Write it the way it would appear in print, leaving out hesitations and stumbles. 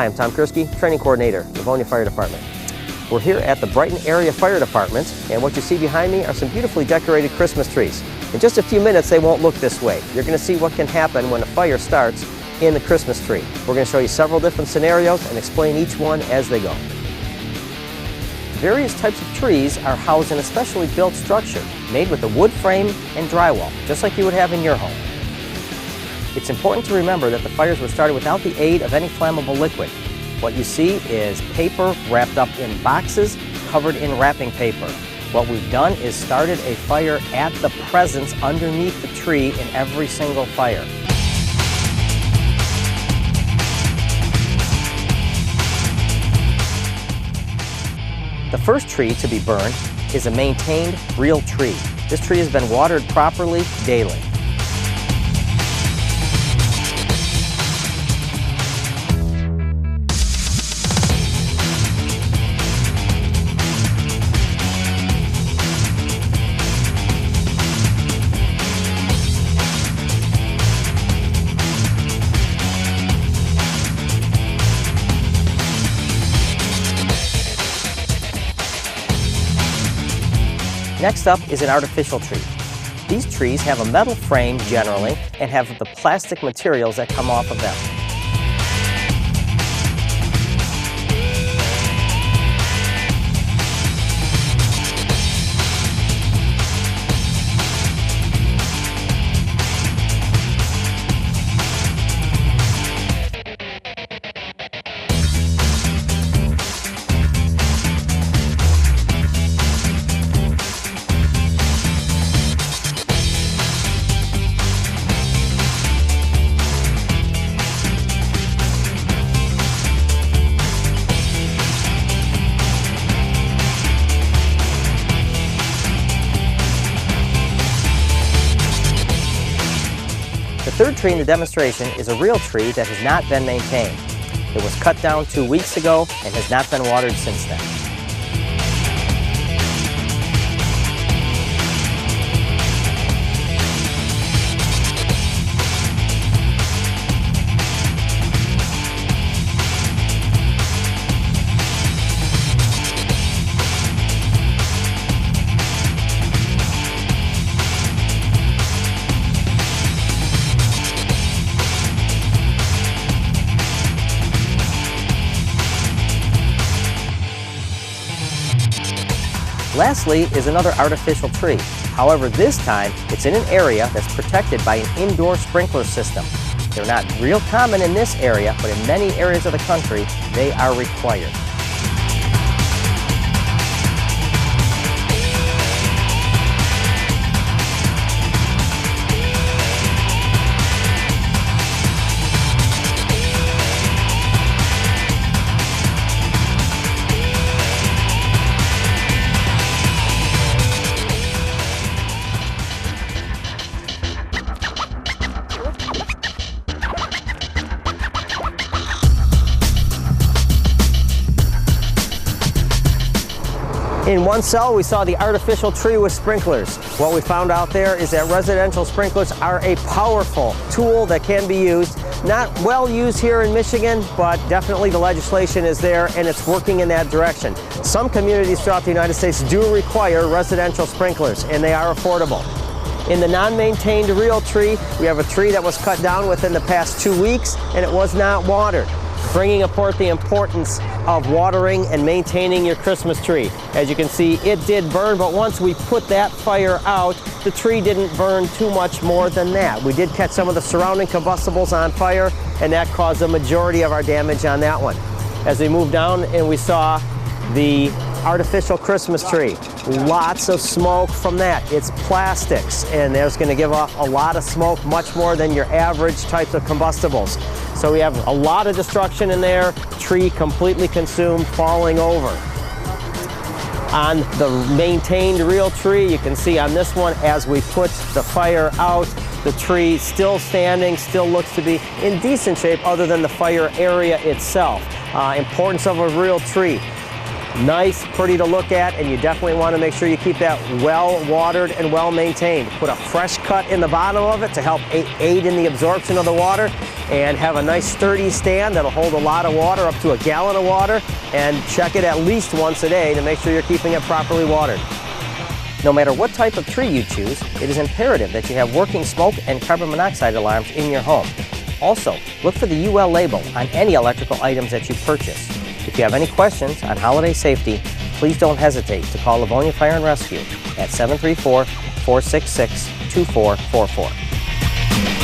Hi, I'm Tom Kursky, Training Coordinator, Livonia Fire Department. We're here at the Brighton Area Fire Department, and what you see behind me are some beautifully decorated Christmas trees. In just a few minutes, they won't look this way. You're going to see what can happen when a fire starts in the Christmas tree. We're going to show you several different scenarios and explain each one as they go. Various types of trees are housed in a specially built structure made with a wood frame and drywall, just like you would have in your home. It's important to remember that the fires were started without the aid of any flammable liquid. What you see is paper wrapped up in boxes covered in wrapping paper. What we've done is started a fire at the presence underneath the tree in every single fire. The first tree to be burned is a maintained real tree. This tree has been watered properly daily. Next up is an artificial tree. These trees have a metal frame generally and have the plastic materials that come off of them. The third tree in the demonstration is a real tree that has not been maintained. It was cut down 2 weeks ago and has not been watered since then. Lastly is another artificial tree. However, this time it's in an area that's protected by an indoor sprinkler system. They're not real common in this area, but in many areas of the country, they are required. In one cell, we saw the artificial tree with sprinklers. What we found out there is that residential sprinklers are a powerful tool that can be used. Not well used here in Michigan, but definitely the legislation is there and it's working in that direction. Some communities throughout the United States do require residential sprinklers, and they are affordable. In the non-maintained real tree, we have a tree that was cut down within the past 2 weeks and it was not watered, bringing apart the importance of watering and maintaining your Christmas tree. As you can see, it did burn, but once we put that fire out, the tree didn't burn too much more than that. We did catch some of the surrounding combustibles on fire, and that caused the majority of our damage on that one. As we moved down and we saw the artificial Christmas tree, lots of smoke from that. It's plastics, and there's going to give off a lot of smoke, much more than your average types of combustibles. So we have a lot of destruction in there, tree completely consumed, falling over. On the maintained real tree, you can see on this one, as we put the fire out, the tree still standing, still looks to be in decent shape other than the fire area itself. Importance of a real tree. Nice, pretty to look at, and you definitely want to make sure you keep that well watered and well maintained. Put a fresh cut in the bottom of it to help aid in the absorption of the water, and have a nice sturdy stand that'll hold a lot of water, up to a gallon of water, and check it at least once a day to make sure you're keeping it properly watered. No matter what type of tree you choose, it is imperative that you have working smoke and carbon monoxide alarms in your home. Also, look for the UL label on any electrical items that you purchase. If you have any questions on holiday safety, please don't hesitate to call Livonia Fire and Rescue at 734-466-2444.